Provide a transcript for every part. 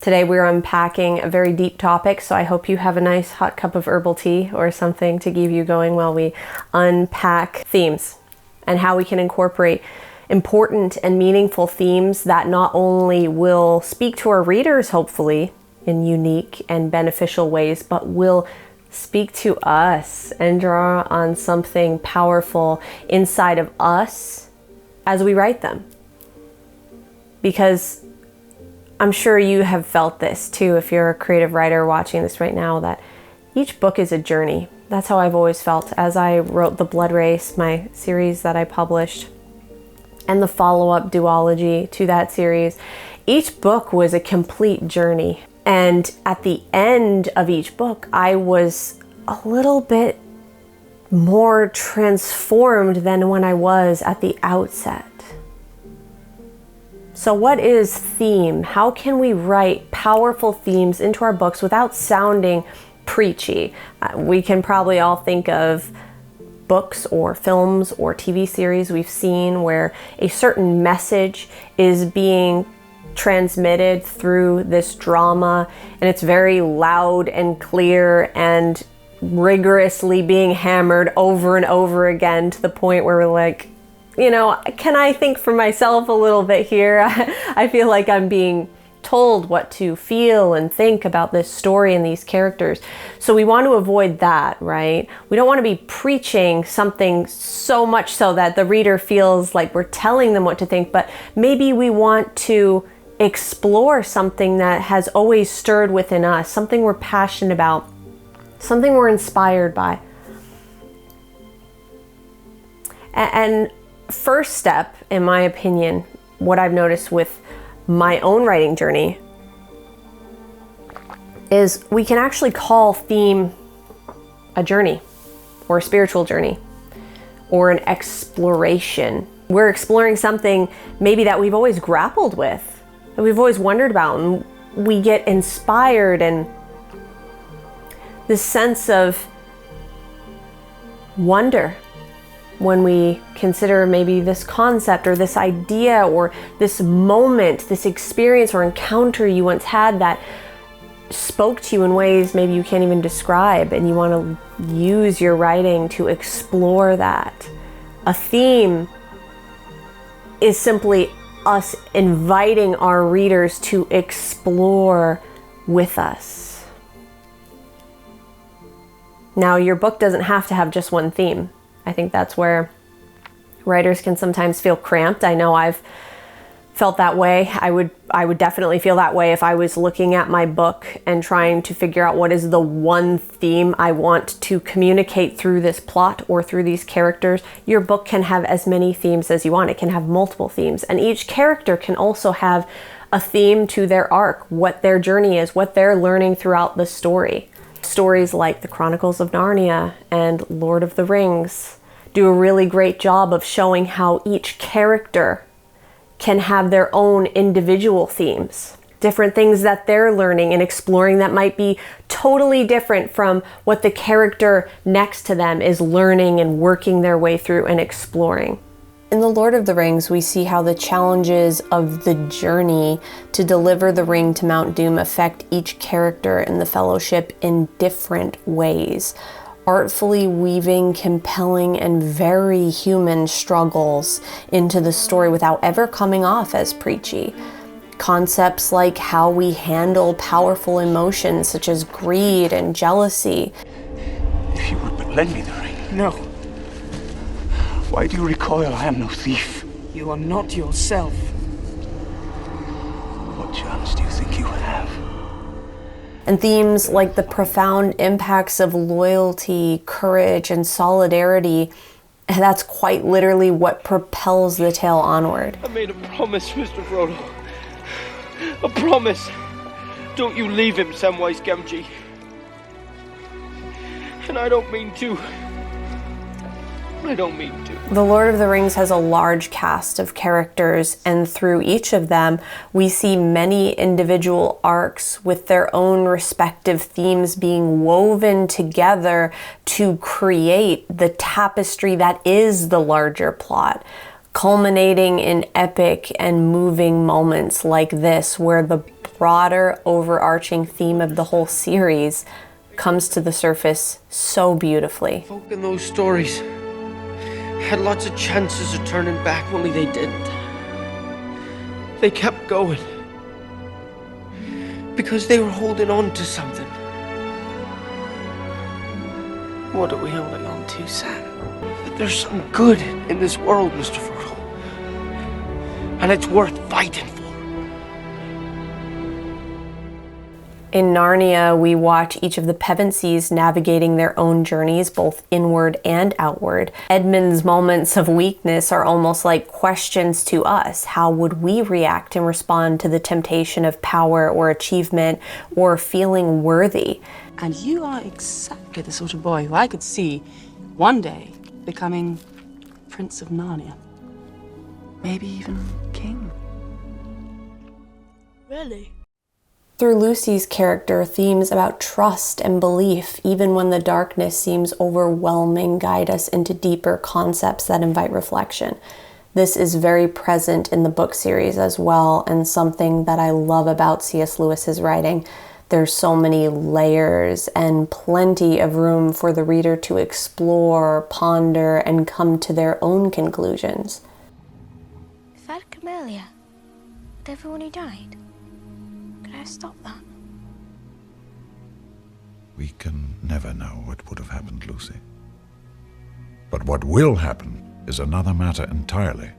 Today we're unpacking a very deep topic, so I hope you have a nice hot cup of herbal tea or something to keep you going while we unpack themes and how we can incorporate important and meaningful themes that not only will speak to our readers, hopefully, in unique and beneficial ways, but will speak to us and draw on something powerful inside of us as we write them. Because I'm sure you have felt this too, if you're a creative writer watching this right now, that each book is a journey. That's how I've always felt as I wrote The Blood Race, my series that I published, and the follow-up duology to that series. Each book was a complete journey. And at the end of each book, I was a little bit more transformed than when I was at the outset. So what is theme? How can we write powerful themes into our books without sounding preachy? We can probably all think of books or films or TV series we've seen where a certain message is being transmitted through this drama, and it's very loud and clear and rigorously being hammered over and over again to the point where we're like, you know, can I think for myself a little bit here? I feel like I'm being told what to feel and think about this story and these characters. So we want to avoid that, right? We don't want to be preaching something so much so that the reader feels like we're telling them what to think, but maybe we want to explore something that has always stirred within us, something we're passionate about, something we're inspired by. And first step, in my opinion, what I've noticed with my own writing journey is we can actually call theme a journey or a spiritual journey or an exploration. We're exploring something maybe that we've always grappled with, that we've always wondered about, and we get inspired and this sense of wonder when we consider maybe this concept or this idea or this moment, this experience or encounter you once had that spoke to you in ways maybe you can't even describe, and you want to use your writing to explore that. A theme is simply us inviting our readers to explore with us. Now, your book doesn't have to have just one theme. I think that's where writers can sometimes feel cramped. I know I've felt that way. I would definitely feel that way if I was looking at my book and trying to figure out what is the one theme I want to communicate through this plot or through these characters. Your book can have as many themes as you want. It can have multiple themes, and each character can also have a theme to their arc, what their journey is, what they're learning throughout the story. Stories like the Chronicles of Narnia and Lord of the Rings do a really great job of showing how each character can have their own individual themes, different things that they're learning and exploring that might be totally different from what the character next to them is learning and working their way through and exploring. In The Lord of the Rings, we see how the challenges of the journey to deliver the ring to Mount Doom affect each character in the Fellowship in different ways, artfully weaving compelling and very human struggles into the story without ever coming off as preachy. Concepts like how we handle powerful emotions such as greed and jealousy. If you would but lend me the ring. No. Why do you recoil? I am no thief. You are not yourself. What chance do you think you have? And themes like the profound impacts of loyalty, courage, and solidarity, that's quite literally what propels the tale onward. I made a promise, Mr. Frodo. A promise. Don't you leave him, Samwise Gamgee. And I don't mean to. The Lord of the Rings has a large cast of characters, and through each of them, we see many individual arcs with their own respective themes being woven together to create the tapestry that is the larger plot. culminating in epic and moving moments like this, where the broader overarching theme of the whole series comes to the surface so beautifully. Folk in those stories had lots of chances of turning back, only they didn't. They kept going because they were holding on to something. What are we holding on to, Sam? That there's some good in this world, Mr. Frodo, and it's worth fighting for. In Narnia, we watch each of the Pevensies navigating their own journeys, both inward and outward. Edmund's moments of weakness are almost like questions to us. How would we react and respond to the temptation of power or achievement or feeling worthy? And you are exactly the sort of boy who I could see one day becoming Prince of Narnia. Maybe even king. Really? Through Lucy's character, themes about trust and belief, even when the darkness seems overwhelming, guide us into deeper concepts that invite reflection. This is very present in the book series as well, and something that I love about C.S. Lewis's writing. There's so many layers and plenty of room for the reader to explore, ponder, and come to their own conclusions. Is that Camellia? With everyone who died? Could I stop that? We can never know what would have happened, Lucy. But what will happen is another matter entirely.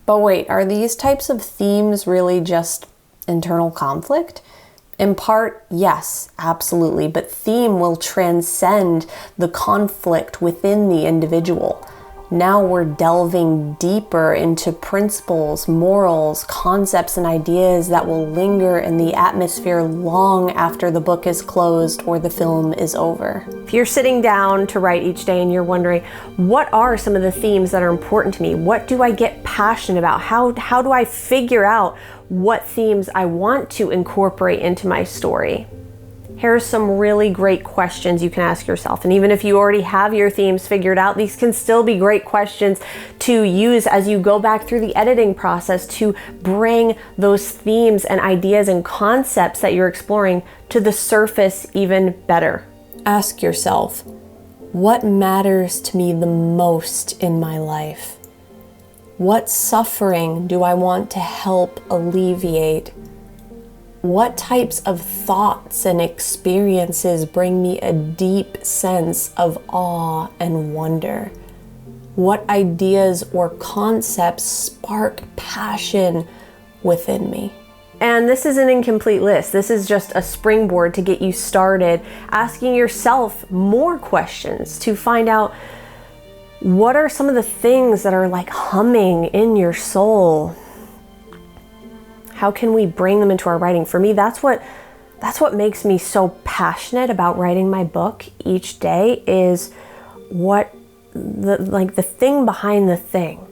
But wait, are these types of themes really just internal conflict? In part, yes, absolutely, but theme will transcend the conflict within the individual. Now we're delving deeper into principles, morals, concepts, and ideas that will linger in the atmosphere long after the book is closed or the film is over. If you're sitting down to write each day and you're wondering, what are some of the themes that are important to me? What do I get passionate about? How do I figure out what themes I want to incorporate into my story? Here are some really great questions you can ask yourself. And even if you already have your themes figured out, these can still be great questions to use as you go back through the editing process to bring those themes and ideas and concepts that you're exploring to the surface even better. Ask yourself, what matters to me the most in my life? What suffering do I want to help alleviate? What types of thoughts and experiences bring me a deep sense of awe and wonder? What ideas or concepts spark passion within me? And this is an incomplete list. This is just a springboard to get you started asking yourself more questions to find out what are some of the things that are like humming in your soul. How can we bring them into our writing? For me, that's what makes me so passionate about writing my book each day, is what the thing behind the thing.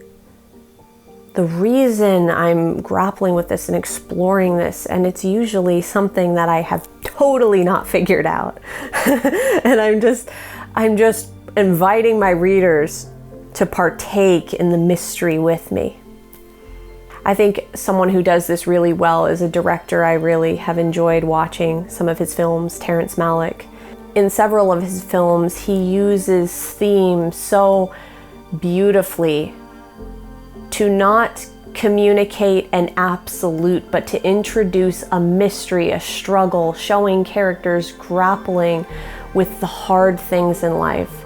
The reason I'm grappling with this and exploring this, and it's usually something that I have totally not figured out. And I'm just inviting my readers to partake in the mystery with me. I think someone who does this really well is a director I really have enjoyed watching some of his films, Terence Malick. In several of his films, he uses themes so beautifully to not communicate an absolute, but to introduce a mystery, a struggle, showing characters grappling with the hard things in life.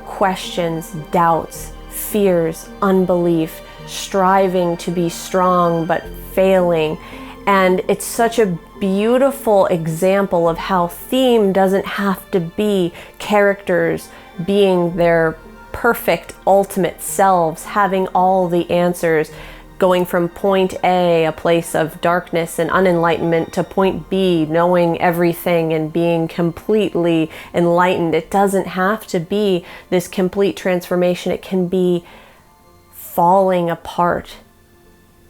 Questions, doubts, fears, unbelief, striving to be strong but failing. And it's such a beautiful example of how theme doesn't have to be characters being their perfect ultimate selves, having all the answers, going from point A, a place of darkness and unenlightenment, to point B, knowing everything and being completely enlightened. It doesn't have to be this complete transformation. It can be falling apart,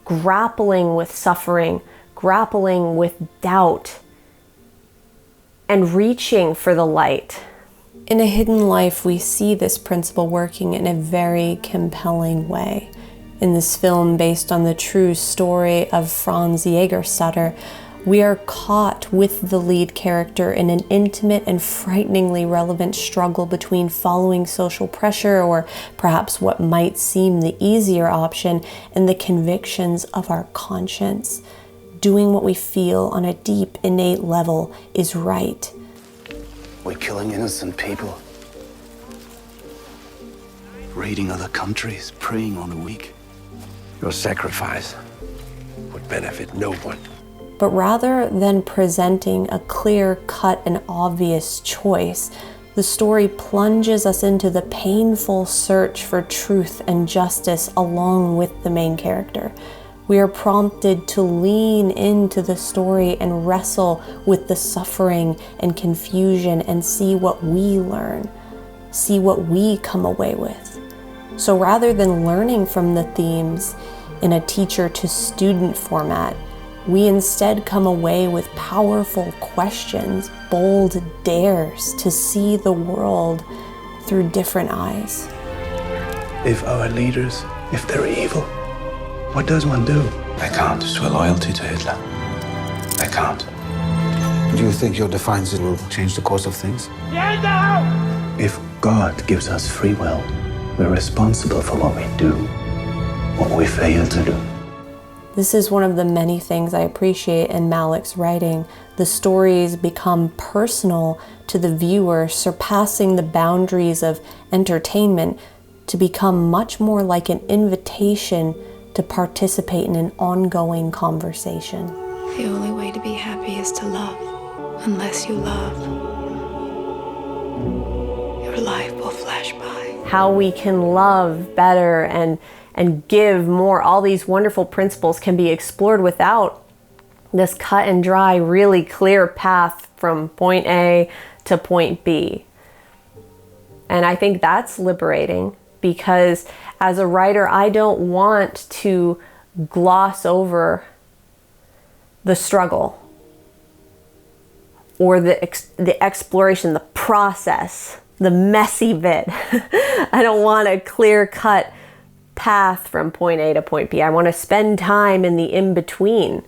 grappling with suffering, grappling with doubt, and reaching for the light. In A Hidden Life, we see this principle working in a very compelling way. In this film, based on the true story of Franz Jägerstätter, we are caught with the lead character in an intimate and frighteningly relevant struggle between following social pressure, or perhaps what might seem the easier option, and the convictions of our conscience. Doing what we feel on a deep, innate level is right. We're killing innocent people. Raiding other countries, preying on the weak. Your sacrifice would benefit no one. But rather than presenting a clear-cut and obvious choice, the story plunges us into the painful search for truth and justice along with the main character. We are prompted to lean into the story and wrestle with the suffering and confusion and see what we learn, see what we come away with. So rather than learning from the themes in a teacher-to-student format, we instead come away with powerful questions, bold dares to see the world through different eyes. If our leaders, if they're evil, what does one do? I can't swear loyalty to Hitler. I can't. Do you think your defiance will change the course of things? If God gives us free will, we're responsible for what we do, what we fail to do. This is one of the many things I appreciate in Malick's writing. The stories become personal to the viewer, surpassing the boundaries of entertainment to become much more like an invitation to participate in an ongoing conversation. The only way to be happy is to love. Unless you love, your life will flash by. How we can love better and give more, all these wonderful principles can be explored without this cut and dry, really clear path from point A to point B. And I think that's liberating, because as a writer, I don't want to gloss over the struggle or the exploration, the process, the messy bit. I don't want a clear-cut path from point A to point B. I want to spend time in the in-between,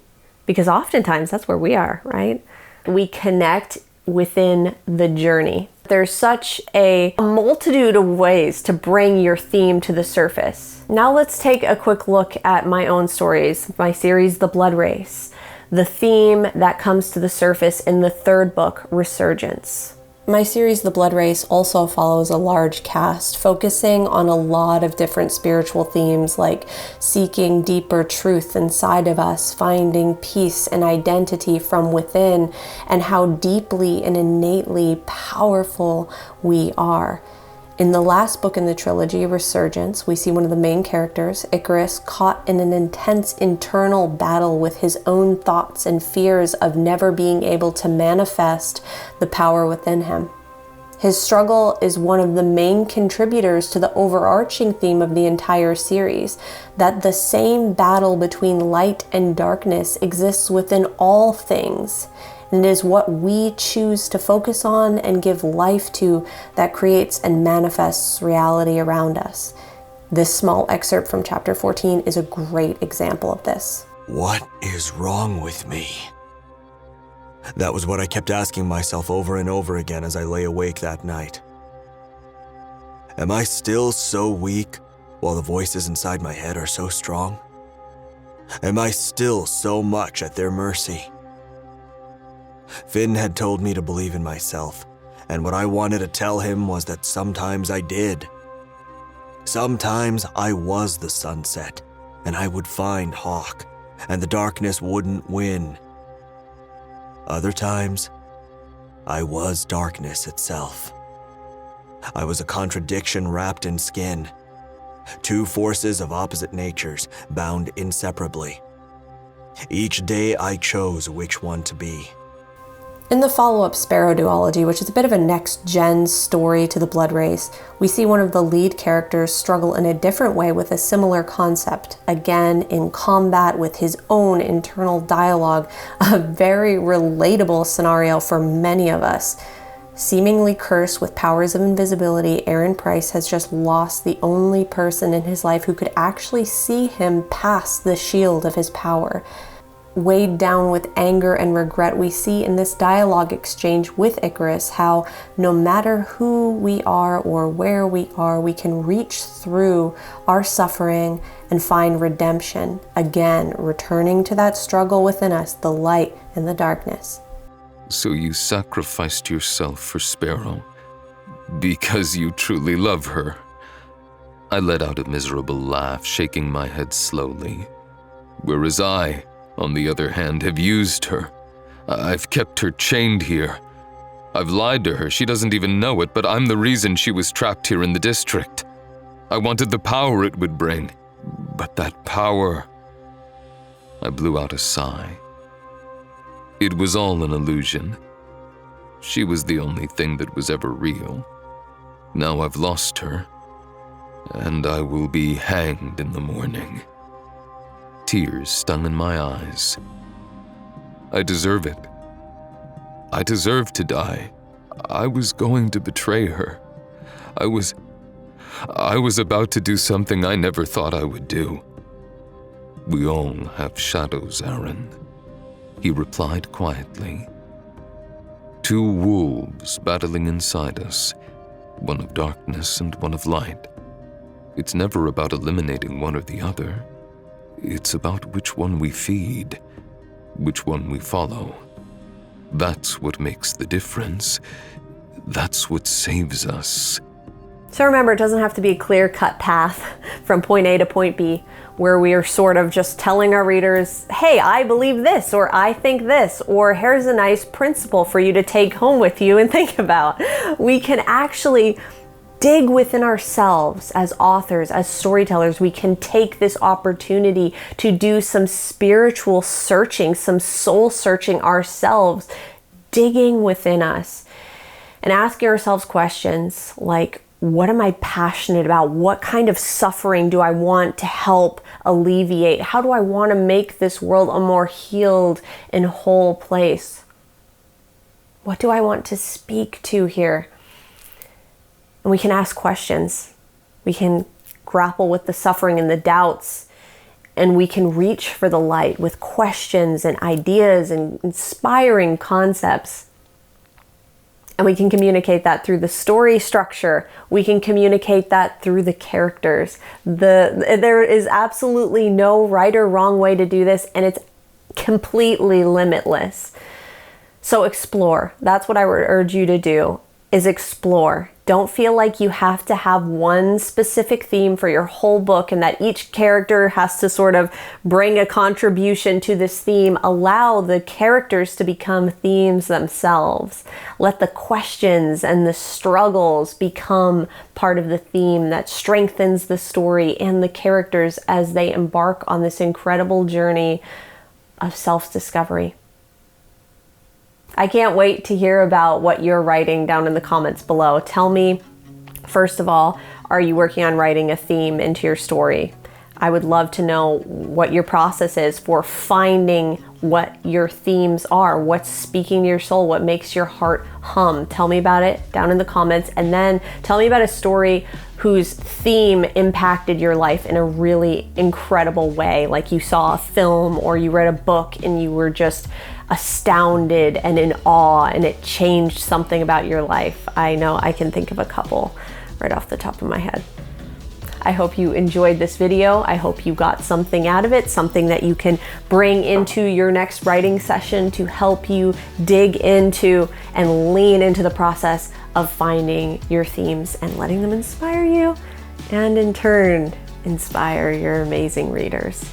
because oftentimes that's where we are, right? We connect within the journey. There's such a multitude of ways to bring your theme to the surface. Now let's take a quick look at my own stories, my series, The Blood Race, the theme that comes to the surface in the third book, Resurgence. My series, The Blood Race, also follows a large cast, focusing on a lot of different spiritual themes like seeking deeper truth inside of us, finding peace and identity from within, and how deeply and innately powerful we are. In the last book in the trilogy, Resurgence, we see one of the main characters, Icarus, caught in an intense internal battle with his own thoughts and fears of never being able to manifest the power within him. His struggle is one of the main contributors to the overarching theme of the entire series, that the same battle between light and darkness exists within all things, and it is what we choose to focus on and give life to that creates and manifests reality around us. This small excerpt from chapter 14 is a great example of this. What is wrong with me? That was what I kept asking myself over and over again as I lay awake that night. Am I still so weak while the voices inside my head are so strong? Am I still so much at their mercy? Finn had told me to believe in myself, and what I wanted to tell him was that sometimes I did. Sometimes I was the sunset, and I would find Hawk, and the darkness wouldn't win. Other times, I was darkness itself. I was a contradiction wrapped in skin. Two forces of opposite natures, bound inseparably. Each day I chose which one to be. In the follow-up Sparrow duology, which is a bit of a next-gen story to The Blood Race, we see one of the lead characters struggle in a different way with a similar concept, again in combat with his own internal dialogue, a very relatable scenario for many of us. Seemingly cursed with powers of invisibility, Aaron Price has just lost the only person in his life who could actually see him past the shield of his power. Weighed down with anger and regret, we see in this dialogue exchange with Icarus how no matter who we are or where we are, we can reach through our suffering and find redemption. Again, returning to that struggle within us, the light and the darkness. So you sacrificed yourself for Sparrow because you truly love her. I let out a miserable laugh, shaking my head slowly. Whereas I, on the other hand, have used her. I've kept her chained here. I've lied to her. She doesn't even know it, but I'm the reason she was trapped here in the district. I wanted the power it would bring, but that power... I blew out a sigh. It was all an illusion. She was the only thing that was ever real. Now I've lost her, and I will be hanged in the morning. Tears stung in my eyes. I deserve it. I deserve to die. I was going to betray her. I was about to do something I never thought I would do. We all have shadows, Aaron. He replied quietly. Two wolves battling inside us, one of darkness and one of light. It's never about eliminating one or the other. It's about which one we feed, which one we follow. That's what makes the difference. That's what saves us. So remember, it doesn't have to be a clear-cut path from point A to point B, where we are sort of just telling our readers, hey, I believe this, or I think this, or here's a nice principle for you to take home with you and think about. We can actually dig within ourselves as authors, as storytellers. We can take this opportunity to do some spiritual searching, some soul searching ourselves, digging within us and asking ourselves questions like, what am I passionate about? What kind of suffering do I want to help alleviate? How do I want to make this world a more healed and whole place? What do I want to speak to here? And we can ask questions. We can grapple with the suffering and the doubts, and we can reach for the light with questions and ideas and inspiring concepts. And we can communicate that through the story structure. We can communicate that through the characters. There is absolutely no right or wrong way to do this, and it's completely limitless. So explore. That's what I would urge you to do, is explore. Don't feel like you have to have one specific theme for your whole book and that each character has to sort of bring a contribution to this theme. Allow the characters to become themes themselves. Let the questions and the struggles become part of the theme that strengthens the story and the characters as they embark on this incredible journey of self-discovery. I can't wait to hear about what you're writing down in the comments below. Tell me, first of all, are you working on writing a theme into your story? I would love to know what your process is for finding what your themes are, what's speaking to your soul, what makes your heart hum. Tell me about it down in the comments, and then tell me about a story whose theme impacted your life in a really incredible way, like you saw a film or you read a book and you were just astounded and in awe and it changed something about your life. I know I can think of a couple right off the top of my head. I hope you enjoyed this video. I hope you got something out of it, something that you can bring into your next writing session to help you dig into and lean into the process of finding your themes and letting them inspire you, and in turn, inspire your amazing readers.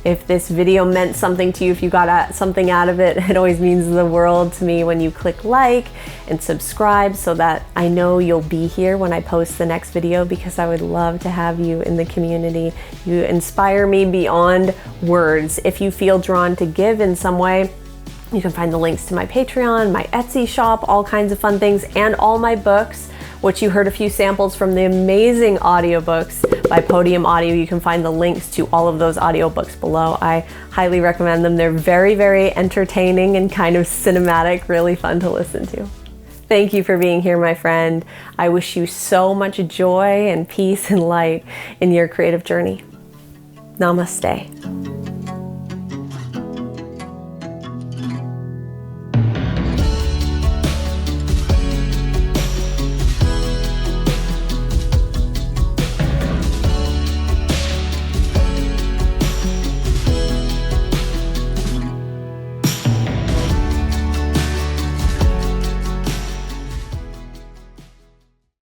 If this video meant something to you, if you got something out of it, it always means the world to me when you click like and subscribe so that I know you'll be here when I post the next video, because I would love to have you in the community. You inspire me beyond words. If you feel drawn to give in some way, you can find the links to my Patreon, my Etsy shop, all kinds of fun things, and all my books, which you heard a few samples from the amazing audiobooks by Podium Audio. You can find the links to all of those audiobooks below. I highly recommend them. They're very, very entertaining and kind of cinematic, really fun to listen to. Thank you for being here, my friend. I wish you so much joy and peace and light in your creative journey. Namaste.